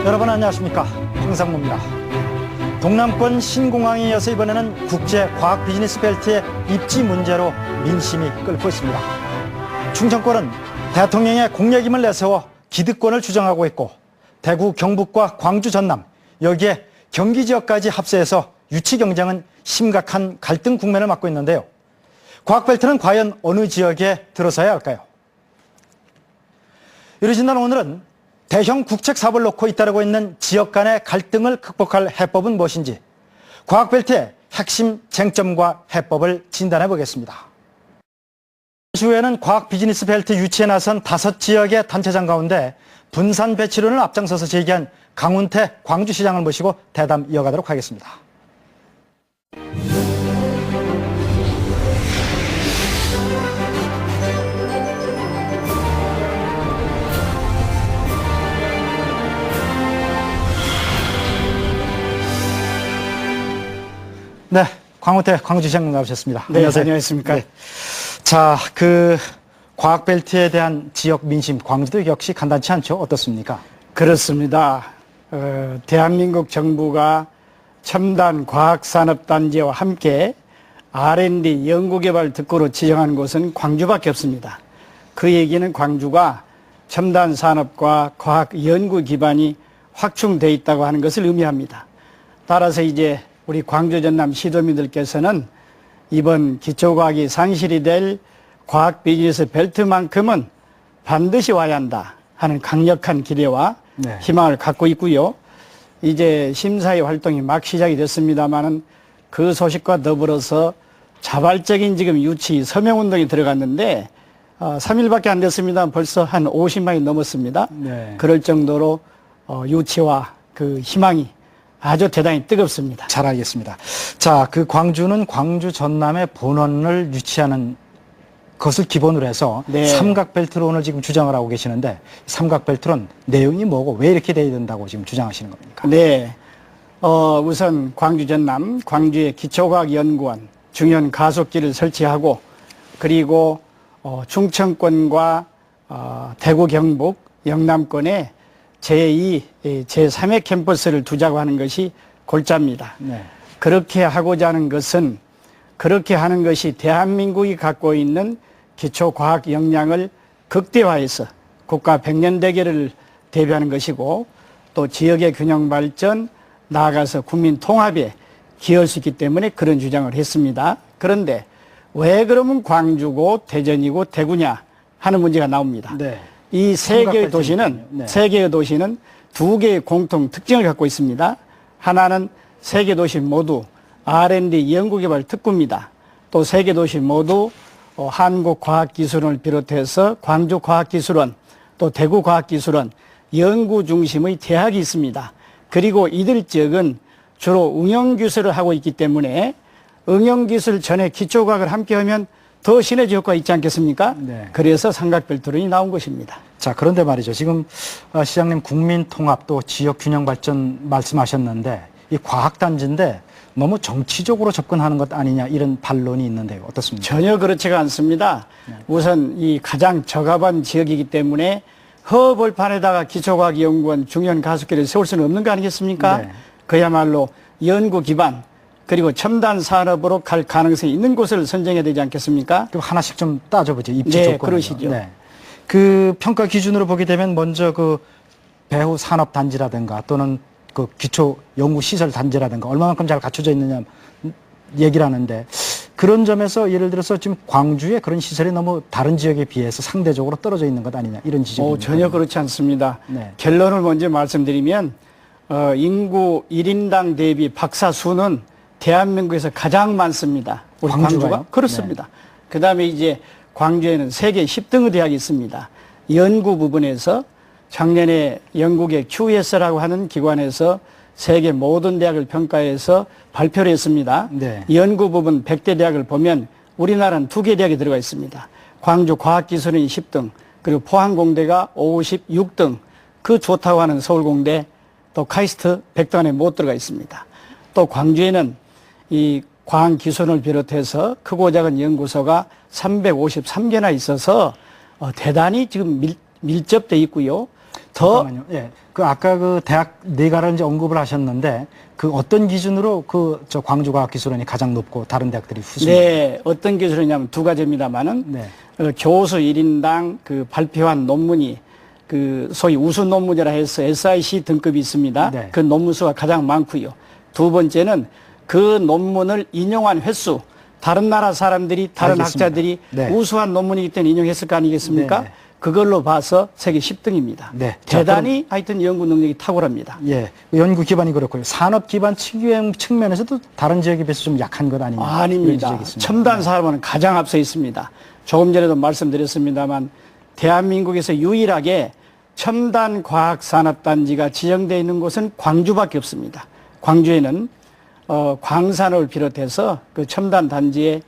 여러분 안녕하십니까, 황상무입니다. 동남권 신공항에 이어서 이번에는 국제과학 비즈니스 벨트의 입지 문제로 민심이 끓고 있습니다. 충청권은 대통령의 공약임을 내세워 기득권을 주장하고 있고, 대구 경북과 광주 전남, 여기에 경기 지역까지 합세해서 유치 경쟁은 심각한 갈등 국면을 맞고 있는데요. 과학벨트는 과연 어느 지역에 들어서야 할까요? 이러진다는 오늘은 대형 국책 사업을 놓고 잇따르고 있는 지역 간의 갈등을 극복할 해법은 무엇인지, 과학벨트의 핵심 쟁점과 해법을 진단해 보겠습니다. 이후에는 과학 비즈니스 벨트 유치에 나선 5지역의 단체장 가운데 분산 배치론을 앞장서서 제기한 강훈태 광주시장을 모시고 대담 이어가도록 하겠습니다. 네, 강훈태 광주시장 나오셨습니다. 네, 안녕하십니까. 네. 자, 과학벨트에 대한 지역 민심, 광주도 역시 간단치 않죠? 어떻습니까? 그렇습니다. 대한민국 정부가 첨단 과학산업단지와 함께 R&D 연구개발 특구로 지정한 곳은 광주밖에 없습니다. 그 얘기는 광주가 첨단 산업과 과학 연구 기반이 확충되어 있다고 하는 것을 의미합니다. 따라서 이제 우리 광주 전남 시도민들께서는 이번 기초과학이 상실이 될 과학 비즈니스 벨트만큼은 반드시 와야 한다 하는 강력한 기대와 희망을 갖고 있고요. 이제 심사위 활동이 막 시작이 됐습니다만은 그 소식과 더불어서 자발적인 지금 유치 서명운동이 들어갔는데 3일밖에 안 됐습니다. 벌써 한 50만이 넘었습니다. 네. 그럴 정도로 유치와 그 희망이 아주 대단히 뜨겁습니다. 잘 알겠습니다. 자, 광주는 광주 전남의 본원을 유치하는 것을 기본으로 해서 네. 삼각벨트로 오늘 지금 주장을 하고 계시는데, 삼각벨트론 내용이 뭐고 왜 이렇게 돼야 된다고 지금 주장하시는 겁니까? 네. 우선 광주 전남, 광주의 기초과학연구원, 중요한 가속기를 설치하고, 그리고 충청권과 대구 경북, 영남권에 제2, 제3의 캠퍼스를 두자고 하는 것이 골자입니다. 네. 그렇게 하고자 하는 것은, 그렇게 하는 것이 대한민국이 갖고 있는 기초과학 역량을 극대화해서 국가 백년 대계를 대비하는 것이고, 또 지역의 균형 발전, 나아가서 국민 통합에 기여할 수 있기 때문에 그런 주장을 했습니다. 그런데 왜 그러면 광주고 대전이고 대구냐 하는 문제가 나옵니다. 네. 이 세 개의 도시는, 네. 세 개의 도시는 두 개의 공통 특징을 갖고 있습니다. 하나는 세 개 도시 모두 R&D 연구개발 특구입니다. 또 세 개 도시 모두 한국과학기술원을 비롯해서 광주과학기술원, 또 대구과학기술원 연구 중심의 대학이 있습니다. 그리고 이들 지역은 주로 응용기술을 하고 있기 때문에 응용기술 전에 기초과학을 함께하면 더 시너지 효과가 있지 않겠습니까? 네. 그래서 삼각벨트론이 나온 것입니다. 자, 그런데 말이죠. 지금 시장님 국민 통합 또 지역 균형 발전 말씀하셨는데, 이 과학단지인데 너무 정치적으로 접근하는 것 아니냐, 이런 반론이 있는데요. 어떻습니까? 전혀 그렇지가 않습니다. 우선 이 가장 저가반 지역이기 때문에 허벌판에다가 기초과학연구원 중요한 가속기를 세울 수는 없는 거 아니겠습니까? 네. 그야말로 연구 기반, 그리고 첨단 산업으로 갈 가능성이 있는 곳을 선정해야 되지 않겠습니까? 그럼 하나씩 좀 따져보죠. 입지 네, 조건. 그러시죠. 네. 평가 기준으로 보게 되면 먼저 배후 산업 단지라든가 또는 기초 연구 시설 단지라든가 얼마만큼 잘 갖춰져 있느냐 얘기를 하는데, 그런 점에서 예를 들어서 지금 광주의 그런 시설이 너무 다른 지역에 비해서 상대적으로 떨어져 있는 것 아니냐, 이런 지적입니다. 전혀 그렇지 않습니다. 네. 결론을 먼저 말씀드리면 인구 1인당 대비 박사 수는 대한민국에서 가장 많습니다. 우리 광주가? 그렇습니다. 네. 그다음에 이제 광주에는 세계 10등의 대학이 있습니다. 연구 부분에서 작년에 영국의 QS라고 하는 기관에서 세계 모든 대학을 평가해서 발표를 했습니다. 네. 연구 부분 100대 대학을 보면 우리나라는 2개 대학이 들어가 있습니다. 광주 과학기술원이 10등, 그리고 포항공대가 56등, 그 좋다고 하는 서울공대, 또 카이스트 100등 안에 못 들어가 있습니다. 또 광주에는 이 과학기술원을 비롯해서 크고 작은 연구소가 353개나 있어서 대단히 지금 밀접돼 있고요. 잠깐만요. 예. 그 아까 그 대학 네 가를 이제 언급을 하셨는데 그 어떤 기준으로 그 저 광주과학기술원이 가장 높고 다른 대학들이 후순위입니까? 네, 어떤 기술이냐면 두 가지입니다만은 네. 교수 1인당 그 발표한 논문이 그 소위 우수 논문이라 해서 SIC 등급이 있습니다. 네. 그 논문 수가 가장 많고요. 두 번째는 그 논문을 인용한 횟수. 다른 나라 사람들이 다른 알겠습니다. 학자들이 네. 우수한 논문이기 때문에 인용했을 거 아니겠습니까? 네. 그걸로 봐서 세계 10등입니다. 네. 대단히 하여튼 연구 능력이 탁월합니다. 예. 연구 기반이 그렇고요. 산업 기반 측면에서도 다른 지역에 비해서 좀 약한 것 아니냐. 이런 아닙니다. 지적이 있습니다. 첨단 산업은 가장 앞서 있습니다. 조금 전에도 말씀드렸습니다만 대한민국에서 유일하게 첨단 과학 산업 단지가 지정되어 있는 곳은 광주밖에 없습니다. 광주에는 광산을 비롯해서 그 첨단 단지에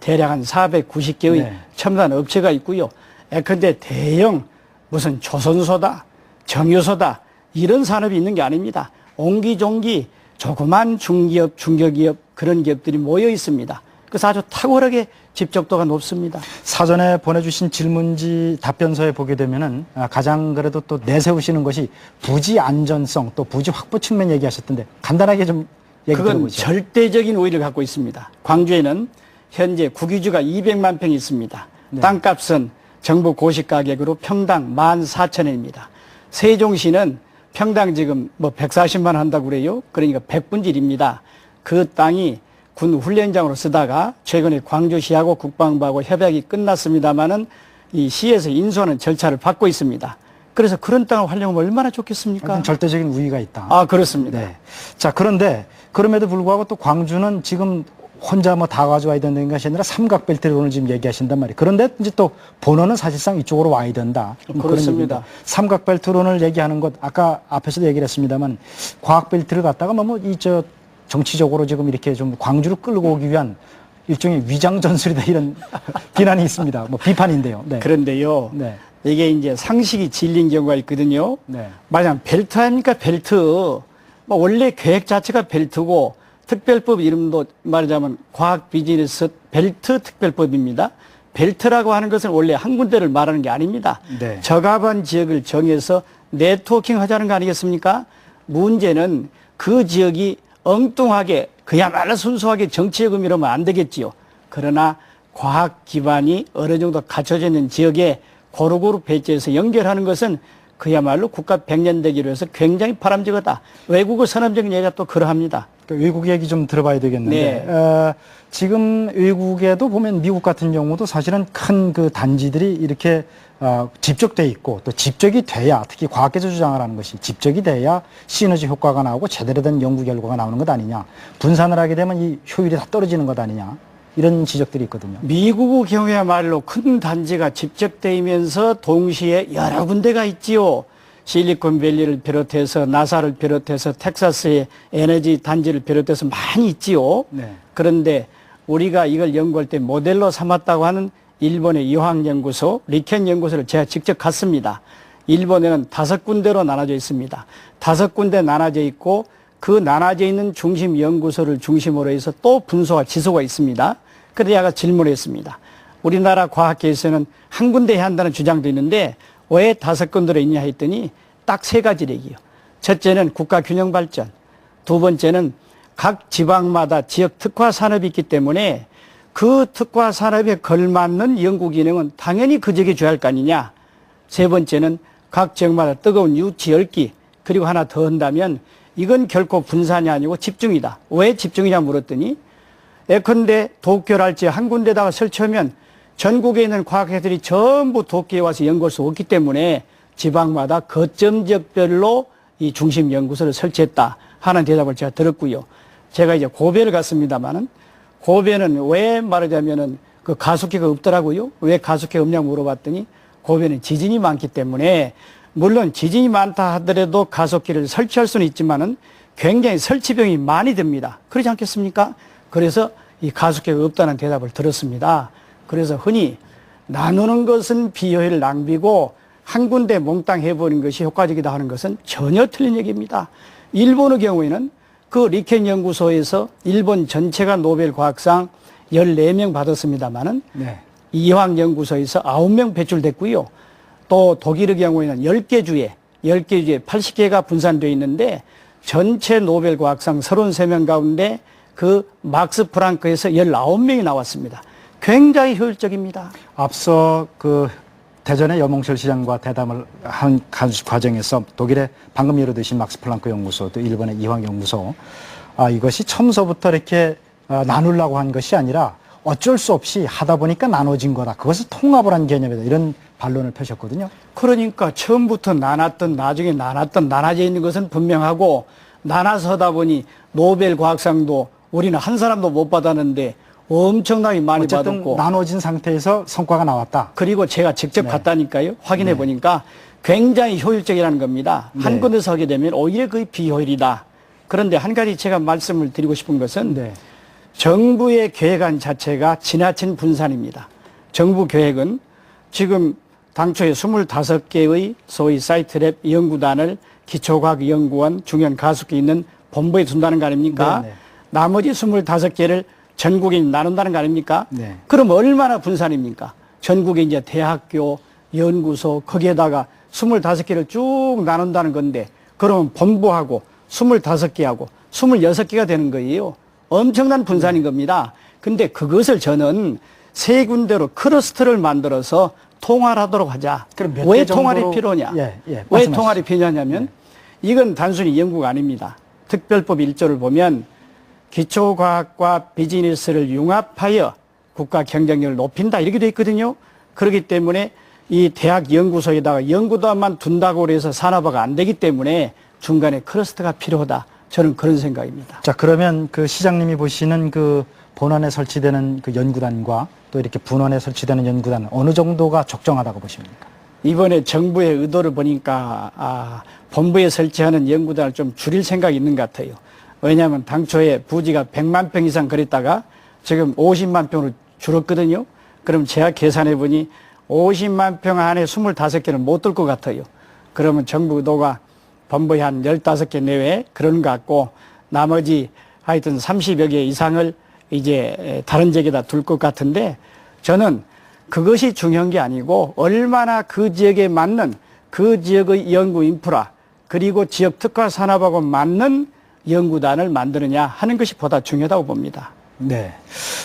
대략 한 490개의 네. 첨단 업체가 있고요. 예컨대 대형 무슨 조선소다, 정유소다 이런 산업이 있는 게 아닙니다. 옹기종기 조그만 중기업, 중견기업 그런 기업들이 모여 있습니다. 그래서 아주 탁월하게 집적도가 높습니다. 사전에 보내주신 질문지 답변서에 보게 되면은 가장 그래도 또 내세우시는 것이 부지 안전성 또 부지 확보 측면 얘기하셨던데 간단하게 좀 얘기 그건 들어보죠. 절대적인 우위를 갖고 있습니다. 광주에는 현재 국유지가 200만 평이 있습니다. 네. 땅값은 정부 고시 가격으로 평당 14,000원입니다. 세종시는 평당 지금 뭐 140만 원 한다고 그래요. 그러니까 100분질입니다. 그 땅이 군 훈련장으로 쓰다가 최근에 광주시하고 국방부하고 협약이 끝났습니다마는 이 시에서 인수하는 절차를 받고 있습니다. 그래서 그런 땅을 활용하면 얼마나 좋겠습니까? 하여튼 절대적인 우위가 있다. 아, 그렇습니다. 네. 자, 그런데 그럼에도 불구하고 또 광주는 지금 혼자 뭐 다 가져와야 된다는 것이 아니라 삼각벨트를 오늘 지금 얘기하신단 말이에요. 그런데 이제 또 본원은 사실상 이쪽으로 와야 된다. 그렇습니다. 삼각벨트론을 얘기하는 것 아까 앞에서도 얘기를 했습니다만 과학벨트를 갖다가 뭐 이 저 정치적으로 지금 이렇게 좀 광주를 끌고 오기 위한 일종의 위장 전술이다 이런 비난이 있습니다. 뭐 비판인데요. 네. 그런데요. 네. 이게 이제 상식이 질린 경우가 있거든요. 네. 말하자면 벨트 아닙니까? 벨트. 뭐 원래 계획 자체가 벨트고 특별법 이름도 말하자면 과학 비즈니스 벨트 특별법입니다. 벨트라고 하는 것은 원래 한 군데를 말하는 게 아닙니다. 네. 적합한 지역을 정해서 네트워킹 하자는 거 아니겠습니까? 문제는 그 지역이 엉뚱하게 그야말로 순수하게 정치적 의미로면 안 되겠지요. 그러나 과학 기반이 어느 정도 갖춰져 있는 지역에 고루고루 배치해서 연결하는 것은 그야말로 국가 백년대기로 해서 굉장히 바람직하다. 외국의 선언적인 얘기가 또 그러합니다. 외국 얘기 좀 들어봐야 되겠는데 네. 지금 외국에도 보면 미국 같은 경우도 사실은 큰 그 단지들이 이렇게 집적돼 있고 또 집적이 돼야 특히 과학계에서 주장을 하는 것이 집적이 돼야 시너지 효과가 나오고 제대로 된 연구 결과가 나오는 것 아니냐. 분산을 하게 되면 이 효율이 다 떨어지는 것 아니냐. 이런 지적들이 있거든요. 미국의 경우야말로 큰 단지가 집적되면서 동시에 여러 군데가 있지요. 실리콘밸리를 비롯해서 나사를 비롯해서 텍사스의 에너지 단지를 비롯해서 많이 있지요. 네. 그런데 우리가 이걸 연구할 때 모델로 삼았다고 하는 일본의 이황연구소, 리켄연구소를 제가 직접 갔습니다. 일본에는 5군데로 나눠져 있습니다. 5군데 나눠져 있고 그 나눠져 있는 중심 연구소를 중심으로 해서 또 분소와 지소가 있습니다. 그래서 제가 질문을 했습니다. 우리나라 과학계에서는 한 군데 해야 한다는 주장도 있는데 왜 5군데로 있냐 했더니 딱 3가지 얘기요. 첫째는 국가균형발전, 두 번째는 각 지방마다 지역 특화 산업이 있기 때문에 그 특화 산업에 걸맞는 연구 기능은 당연히 그 지역에 줘야 할 거 아니냐. 세 번째는 각 지역마다 뜨거운 유치 열기, 그리고 하나 더 한다면 이건 결코 분산이 아니고 집중이다. 왜 집중이냐 물었더니 예컨대 도쿄랄지 한 군데다가 설치하면 전국에 있는 과학회들이 전부 도쿄에 와서 연구할 수 없기 때문에 지방마다 거점 지역별로 이 중심 연구소를 설치했다 하는 대답을 제가 들었고요. 제가 이제 고베를 갔습니다마는 고베는 왜 말하자면은 그 가속기가 없더라고요. 왜 가속기가 없냐고 물어봤더니 고베는 지진이 많기 때문에 물론 지진이 많다 하더라도 가속기를 설치할 수는 있지만은 굉장히 설치비용이 많이 듭니다. 그렇지 않겠습니까? 그래서 이 가속기가 없다는 대답을 들었습니다. 그래서 흔히 나누는 것은 비효율 낭비고 한 군데 몽땅 해버린 것이 효과적이다 하는 것은 전혀 틀린 얘기입니다. 일본의 경우에는 그 리켄 연구소에서 일본 전체가 노벨 과학상 14명 받았습니다마는 네. 이황 연구소에서 9명 배출됐고요. 또 독일의 경우에는 10개 주에 10개 주에 80개가 분산되어 있는데 전체 노벨 과학상 33명 가운데 그 막스 프랑크에서 19명이 나왔습니다. 굉장히 효율적입니다. 앞서 그 대전의 여몽철 시장과 대담을 한 과정에서 독일의 방금 예로 드신 막스 플랑크 연구소, 또 일본의 이황 연구소, 이것이 처음서부터 이렇게 나누려고 한 것이 아니라 어쩔 수 없이 하다 보니까 나눠진 거다. 그것을 통합을 한 개념이다. 이런 반론을 펴셨거든요. 그러니까 처음부터 나눴던 나중에 나눠져 있는 것은 분명하고, 나눠서 하다 보니 노벨 과학상도 우리는 한 사람도 못 받았는데 엄청나게 많이 어쨌든 받았고, 나눠진 상태에서 성과가 나왔다. 그리고 제가 직접 네. 갔다니까요. 확인해 보니까 굉장히 효율적이라는 겁니다. 한 네. 군데서 하게 되면 오히려 거의 비효율이다. 그런데 한 가지 제가 말씀을 드리고 싶은 것은 네. 정부의 계획안 자체가 지나친 분산입니다. 정부 계획은 지금 당초에 25개의 소위 사이트랩 연구단을 기초과학연구원 중요한 가속기 있는 본부에 둔다는 거 아닙니까? 네, 네. 나머지 25개를 전국에 나눈다는 거 아닙니까? 네. 그럼 얼마나 분산입니까? 전국에 이제 대학교, 연구소, 거기에다가 25개를 쭉 나눈다는 건데, 그러면 본부하고 25개하고 26개가 되는 거예요. 엄청난 분산인 겁니다. 근데 그것을 저는 세 군데로 클러스터를 만들어서 통할하도록 하자. 그럼 몇 왜 개 정도로- 통할이 필요냐? 예, 왜 말씀하시죠. 통할이 필요하냐면 이건 단순히 연구가 아닙니다. 특별법 1조를 보면 기초과학과 비즈니스를 융합하여 국가 경쟁력을 높인다 이렇게 돼 있거든요. 그렇기 때문에 이 대학 연구소에다가 연구단만 둔다고 해서 산업화가 안 되기 때문에 중간에 클러스터가 필요하다. 저는 그런 생각입니다. 자, 그러면 그 시장님이 보시는 그 본원에 설치되는 그 연구단과 또 이렇게 분원에 설치되는 연구단은 어느 정도가 적정하다고 보십니까? 이번에 정부의 의도를 보니까 본부에 설치하는 연구단을 좀 줄일 생각이 있는 것 같아요. 왜냐하면 당초에 부지가 100만 평 이상 그랬다가 지금 50만 평으로 줄었거든요. 그럼 제가 계산해 보니 50만 평 안에 25개는 못 들 것 같아요. 그러면 정부 의도가 본부에 한 15개 내외 그런 것 같고, 나머지 하여튼 30여 개 이상을 이제 다른 지역에다 둘 것 같은데, 저는 그것이 중요한 게 아니고 얼마나 그 지역에 맞는 그 지역의 연구 인프라 그리고 지역 특화 산업하고 맞는 연구단을 만드느냐 하는 것이 보다 중요하다고 봅니다. 네.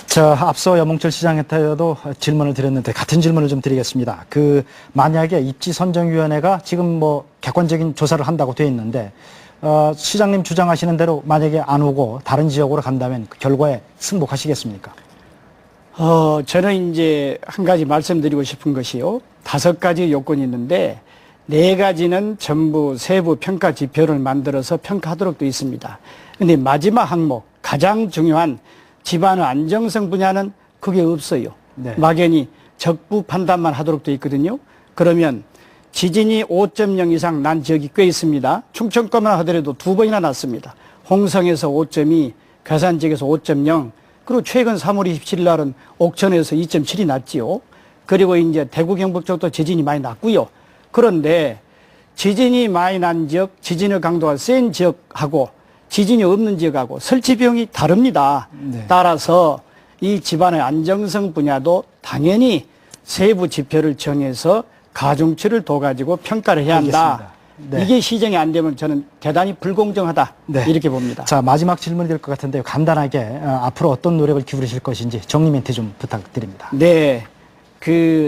자, 앞서 여몽철 시장한테도 질문을 드렸는데 같은 질문을 좀 드리겠습니다. 그 만약에 입지선정위원회가 지금 뭐 객관적인 조사를 한다고 되어 있는데 시장님 주장하시는 대로 만약에 안 오고 다른 지역으로 간다면 그 결과에 승복하시겠습니까? 저는 이제 한 가지 말씀드리고 싶은 것이요. 5가지 요건이 있는데 4가지는 전부 세부 평가 지표를 만들어서 평가하도록 되어 있습니다. 근데 마지막 항목, 가장 중요한 집안의 안정성 분야는 그게 없어요. 네. 막연히 적부 판단만 하도록 되어 있거든요. 그러면 지진이 5.0 이상 난 지역이 꽤 있습니다. 충청권만 하더라도 2번이나 났습니다. 홍성에서 5.2, 괴산 지역에서 5.0, 그리고 최근 3월 27일 날은 옥천에서 2.7이 났지요. 그리고 이제 대구 경북 쪽도 지진이 많이 났고요. 그런데 지진이 많이 난 지역, 지진의 강도가 센 지역하고 지진이 없는 지역하고 설치 비용이 다릅니다. 네. 따라서 이 집안의 안정성 분야도 당연히 세부 지표를 정해서 가중치를 둬가지고 평가를 해야 한다. 알겠습니다. 네. 이게 시정이 안 되면 저는 대단히 불공정하다. 네. 이렇게 봅니다. 자, 마지막 질문이 될 것 같은데요. 간단하게 앞으로 어떤 노력을 기울이실 것인지 정리 멘트 좀 부탁드립니다. 네.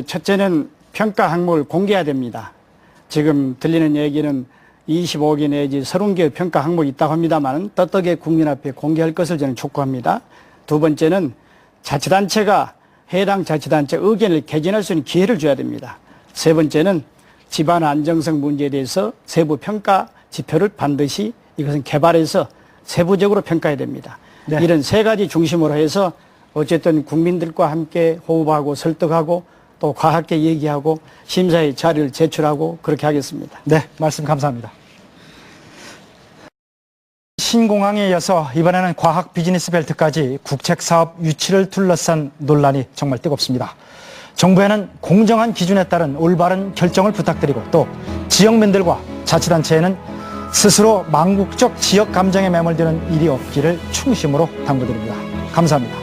첫째는 평가 항목을 공개해야 됩니다. 지금 들리는 얘기는 25개 내지 30개의 평가 항목이 있다고 합니다만 떳떳하게 국민 앞에 공개할 것을 저는 촉구합니다. 두 번째는 자치단체가 해당 자치단체 의견을 개진할 수 있는 기회를 줘야 됩니다. 세 번째는 집안 안정성 문제에 대해서 세부 평가 지표를 반드시 이것은 개발해서 세부적으로 평가해야 됩니다. 네. 이런 3가지 중심으로 해서 어쨌든 국민들과 함께 호흡하고 설득하고 또 과학계 얘기하고 심사의 자료를 제출하고 그렇게 하겠습니다. 네, 말씀 감사합니다. 신공항에 이어서 이번에는 과학 비즈니스 벨트까지 국책사업 유치를 둘러싼 논란이 정말 뜨겁습니다. 정부에는 공정한 기준에 따른 올바른 결정을 부탁드리고 또 지역민들과 자치단체에는 스스로 망국적 지역 감정에 매몰되는 일이 없기를 충심으로 당부드립니다. 감사합니다.